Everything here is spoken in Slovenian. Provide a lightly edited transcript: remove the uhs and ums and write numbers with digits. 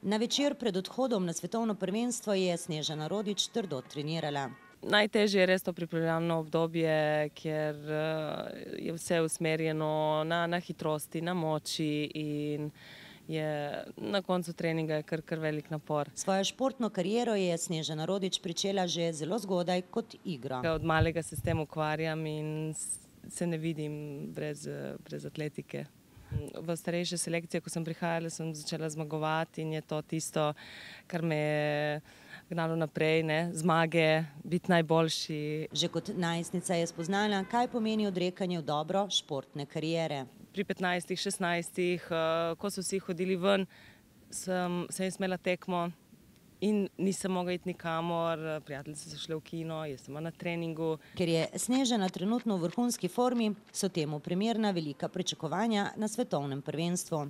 Na večer pred odhodom na svetovno prvenstvo je Snežana Rodič trdo trenirala. Najtežje je res to pripravljalno obdobje, kjer je vse usmerjeno na hitrosti, na moči in na koncu treninga je kar velik napor. Svojo športno kariero je Snežana Rodič pričela že zelo zgodaj kot igro. Od malega se s tem ukvarjam in se ne vidim brez atletike. V starejše selekcije, ko sem prihajala, sem začela zmagovati in je to tisto, kar me je gnalo naprej, zmage, biti najboljši. Že kot najstnica je spoznala, kaj pomeni odrekanje v dobro športne kariere. Pri 15, 16, ko so vsi hodili ven, sem imela tekmo in nisem mogla iti nikamor, prijateljice so šle v kino, jaz sem na treningu. Ker je Snežana trenutno v vrhunski formi, so temu primerna velika pričakovanja na svetovnem prvenstvu.